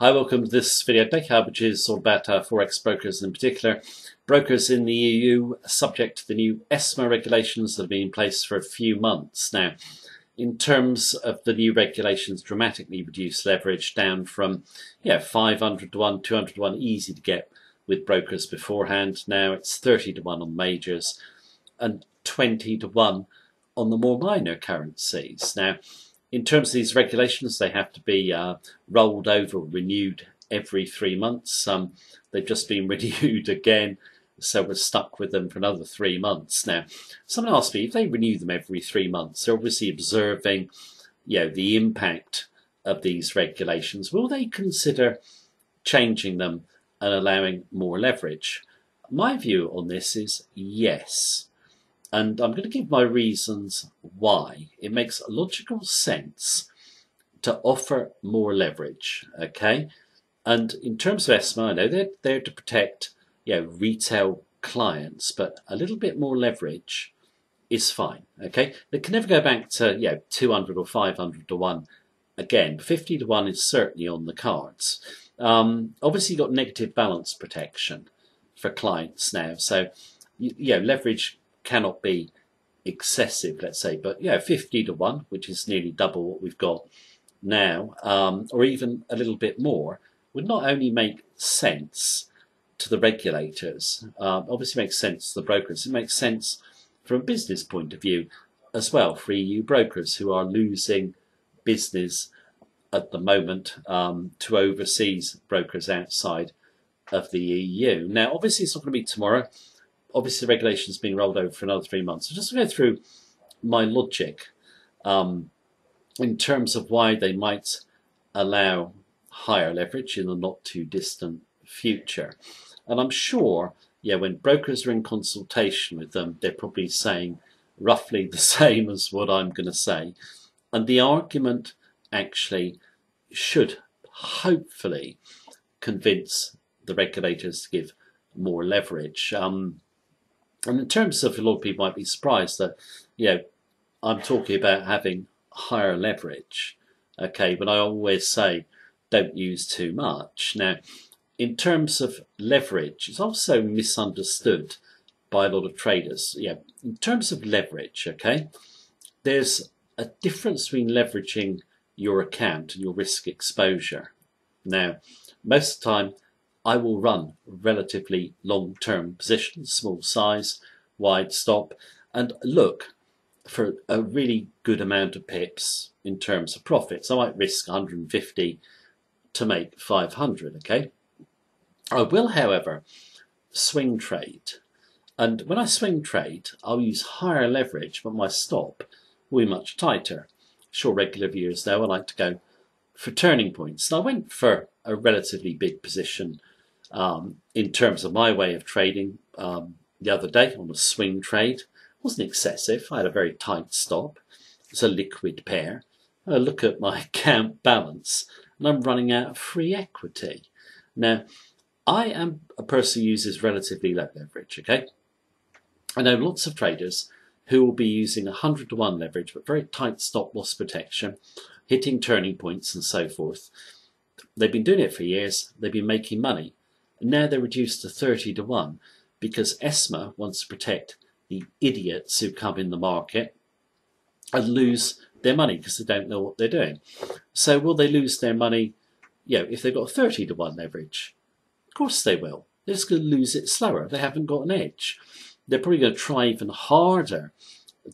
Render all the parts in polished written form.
Hi, welcome to this video today, which is all about Forex brokers, in particular brokers in the EU subject to the new ESMA regulations that have been in place for a few months now. In terms of the new regulations, dramatically reduced leverage down from 500 to 1, 200 to 1, easy to get with brokers beforehand. Now it's 30 to 1 on majors and 20 to 1 on the more minor currencies. Now, in terms of these regulations, they have to be rolled over or renewed every 3 months. They've just been renewed again, so we're stuck with them for another 3 months. Now, someone asked me, if they renew them every 3 months, they're obviously observing the impact of these regulations. Will they consider changing them and allowing more leverage? My view on this is yes. And I'm going to give my reasons why. It makes logical sense to offer more leverage, okay? And in terms of ESMA, I know they're there to protect retail clients, but a little bit more leverage is fine, okay? They can never go back to 200 or 500 to 1 again. 50 to 1 is certainly on the cards. Obviously, you've got negative balance protection for clients now, so leverage cannot be excessive, let's say, but 50 to 1, which is nearly double what we've got now, or even a little bit more, would not only make sense to the regulators, obviously makes sense to the brokers, it makes sense from a business point of view as well for EU brokers who are losing business at the moment to overseas brokers outside of the EU. Now, obviously, it's not going to be tomorrow. Obviously, the regulation's being rolled over for another 3 months. So just to go through my logic in terms of why they might allow higher leverage in the not too distant future. And I'm sure, when brokers are in consultation with them, they're probably saying roughly the same as what I'm going to say. And the argument actually should hopefully convince the regulators to give more leverage. And in terms of, a lot of people might be surprised that, I'm talking about having higher leverage, okay, but I always say don't use too much. Now, in terms of leverage, it's also misunderstood by a lot of traders. In terms of leverage, okay, there's a difference between leveraging your account and your risk exposure. Now, most of the time, I will run relatively long-term positions, small size, wide stop, and look for a really good amount of pips in terms of profits. I might risk 150 to make 500, okay? I will, however, swing trade. And when I swing trade, I'll use higher leverage, but my stop will be much tighter. Sure, regular viewers know I like to go for turning points. And I went for a relatively big position in terms of my way of trading the other day on a swing trade. It wasn't excessive. I had a very tight stop. It's a liquid pair. I look at my account balance and I'm running out of free equity. Now, I am a person who uses relatively low leverage, okay? I know lots of traders who will be using 100 to 1 leverage, but very tight stop loss protection, hitting turning points and so forth. They've been doing it for years. They've been making money. Now they're reduced to 30 to 1 because ESMA wants to protect the idiots who come in the market and lose their money because they don't know what they're doing. So will they lose their money if they've got 30 to 1 leverage? Of course they will. They're just going to lose it slower. They haven't got an edge. They're probably going to try even harder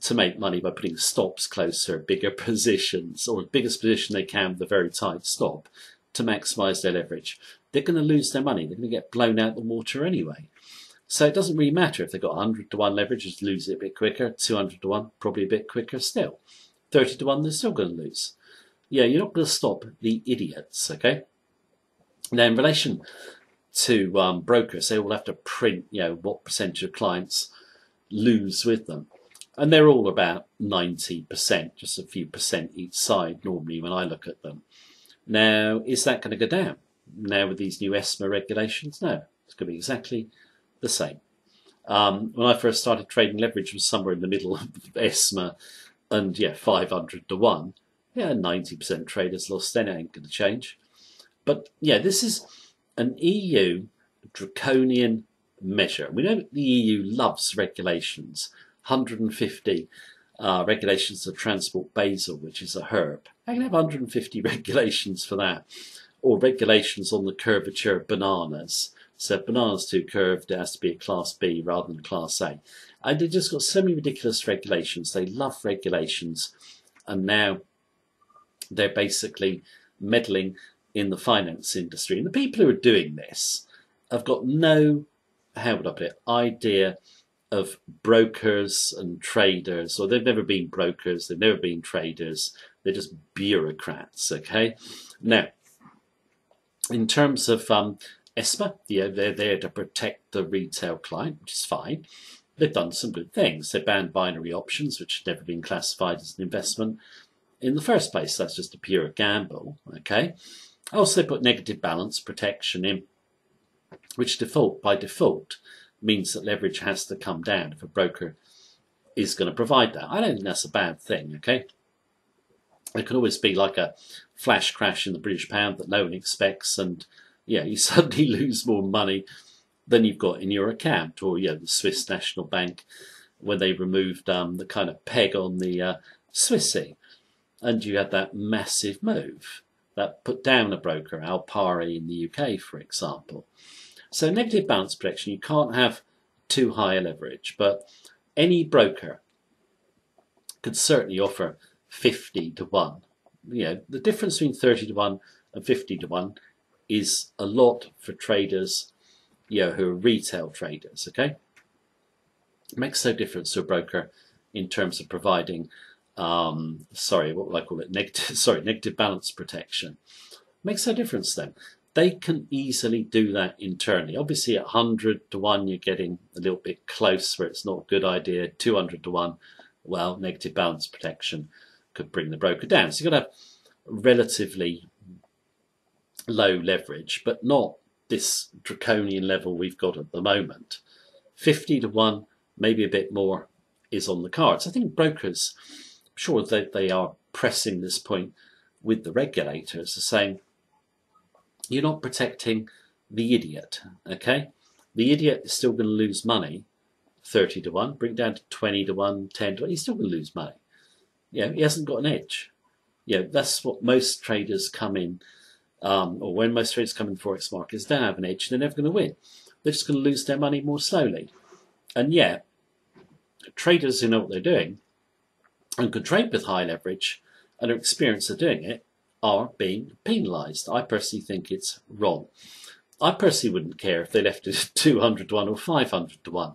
to make money by putting stops closer, bigger positions, or the biggest position they can with a very tight stop to maximise their leverage. They're going to lose their money. They're going to get blown out the water anyway. So it doesn't really matter if they've got 100 to 1 leverage, just lose it a bit quicker. 200 to 1, probably a bit quicker still. 30 to 1, they're still going to lose. You're not going to stop the idiots, okay? Now, in relation to brokers, they all have to print, what percentage of clients lose with them. And they're all about 90%, just a few percent each side normally when I look at them. Now, is that going to go down? Now with these new ESMA regulations? No, it's going to be exactly the same. When I first started trading, leverage was somewhere in the middle of ESMA and 500 to 1. 90% traders lost, then it ain't going to change. But yeah, this is an EU draconian measure. We know the EU loves regulations. 150 regulations of transport basil, which is a herb. I can have 150 regulations for that. Or regulations on the curvature of bananas. So if bananas too curved, it has to be a class B rather than class A. And they've just got so many ridiculous regulations. They love regulations. And now they're basically meddling in the finance industry. And the people who are doing this have got no, how would I put it, idea of brokers and traders, or they've never been brokers, they've never been traders, they're just bureaucrats, okay? Now, in terms of ESMA, they're there to protect the retail client, which is fine. They've done some good things. They banned binary options, which had never been classified as an investment in the first place. That's just a pure gamble, okay? Also, they put negative balance protection in, which by default means that leverage has to come down if a broker is going to provide that. I don't think that's a bad thing, okay? There can always be like a flash crash in the British pound that no one expects, and yeah, you suddenly lose more money than you've got in your account. Or the Swiss National Bank, when they removed the kind of peg on the Swissy, and you had that massive move that put down a broker, Alpari in the UK, for example. So negative balance protection, you can't have too high a leverage, but any broker could certainly offer 50 to 1. The difference between 30 to 1 and 50 to 1 is a lot for traders, who are retail traders, okay? It makes no difference to a broker in terms of providing, negative balance protection. Makes no difference to them. They can easily do that internally. Obviously, at 100 to 1, you're getting a little bit close where it's not a good idea. 200 to 1, well, negative balance protection could bring the broker down. So you've got to have relatively low leverage, but not this draconian level we've got at the moment. 50 to 1, maybe a bit more, is on the cards. I think brokers, I'm sure they are pressing this point with the regulators, are saying, you're not protecting the idiot, okay? The idiot is still going to lose money, 30 to 1, bring it down to 20 to 1, 10 to 1, he's still going to lose money. He hasn't got an edge. That's what most traders come in, or when most traders come in Forex markets, they don't have an edge, they're never going to win. They're just going to lose their money more slowly. And yet, traders who know what they're doing and can trade with high leverage and are experienced at doing it are being penalised. I personally think it's wrong. I personally wouldn't care if they left it at 200 to 1 or 500 to 1.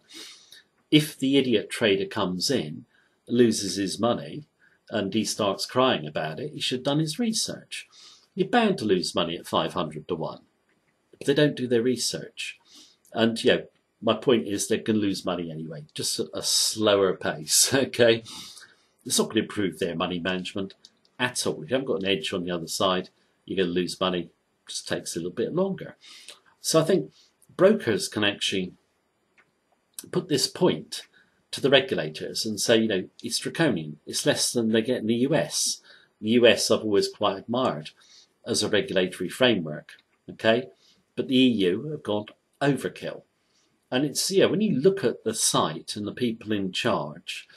If the idiot trader comes in, loses his money, and he starts crying about it, he should have done his research. You're bound to lose money at 500 to 1 if they don't do their research. And my point is they're going to lose money anyway, just at a slower pace, okay? It's not going to improve their money management at all. If you haven't got an edge on the other side, you're going to lose money. It just takes a little bit longer. So I think brokers can actually put this point to the regulators and say, it's draconian. It's less than they get in the US. The US I've always quite admired as a regulatory framework, okay? But the EU have gone overkill. And it's, when you look at the site and the people in charge,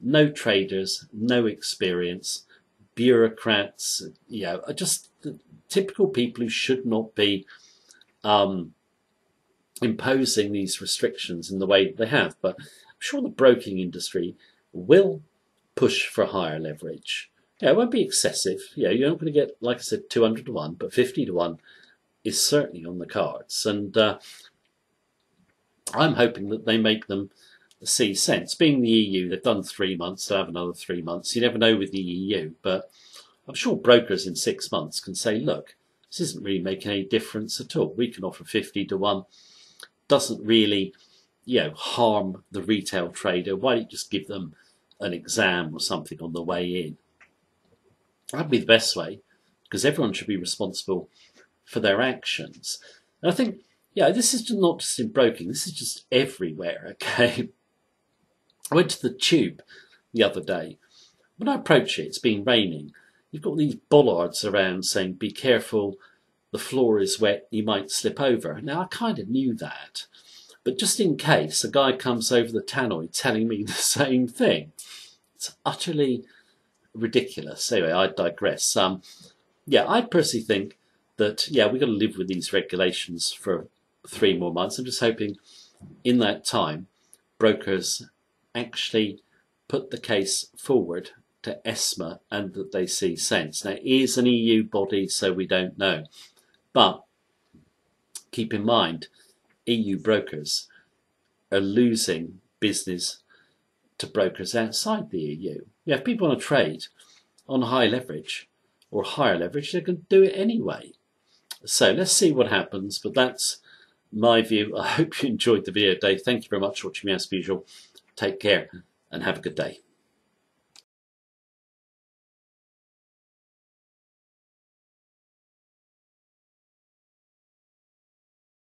no traders, no experience, bureaucrats, are just the typical people who should not be imposing these restrictions in the way that they have. But I'm sure the broking industry will push for higher leverage. It won't be excessive. You're not going to get, like I said, 200 to 1, but 50 to 1 is certainly on the cards. And I'm hoping that they make them see sense. Being the EU, they've done 3 months, they'll have another 3 months. You never know with the EU, but I'm sure brokers in 6 months can say, look, this isn't really making any difference at all. We can offer 50 to 1. Doesn't really, harm the retail trader. Why don't you just give them an exam or something on the way in? That'd be the best way, because everyone should be responsible for their actions. And I think, this is not just in broking, this is just everywhere, okay? I went to the Tube the other day. When I approach it, it's been raining. You've got these bollards around saying, be careful the floor is wet, you might slip over. Now, I kind of knew that, but just in case, a guy comes over the tannoy telling me the same thing. It's utterly ridiculous. Anyway, I digress. Yeah, I personally think that, yeah, we've got to live with these regulations for 3 more months. I'm just hoping in that time, brokers actually put the case forward to ESMA and that they see sense. Now, it is an EU body, so we don't know. But keep in mind, EU brokers are losing business to brokers outside the EU. Yeah, if people want to trade on high leverage or higher leverage, they can do it anyway. So let's see what happens, but that's my view. I hope you enjoyed the video, Dave. Thank you very much for watching me as usual. Take care and have a good day.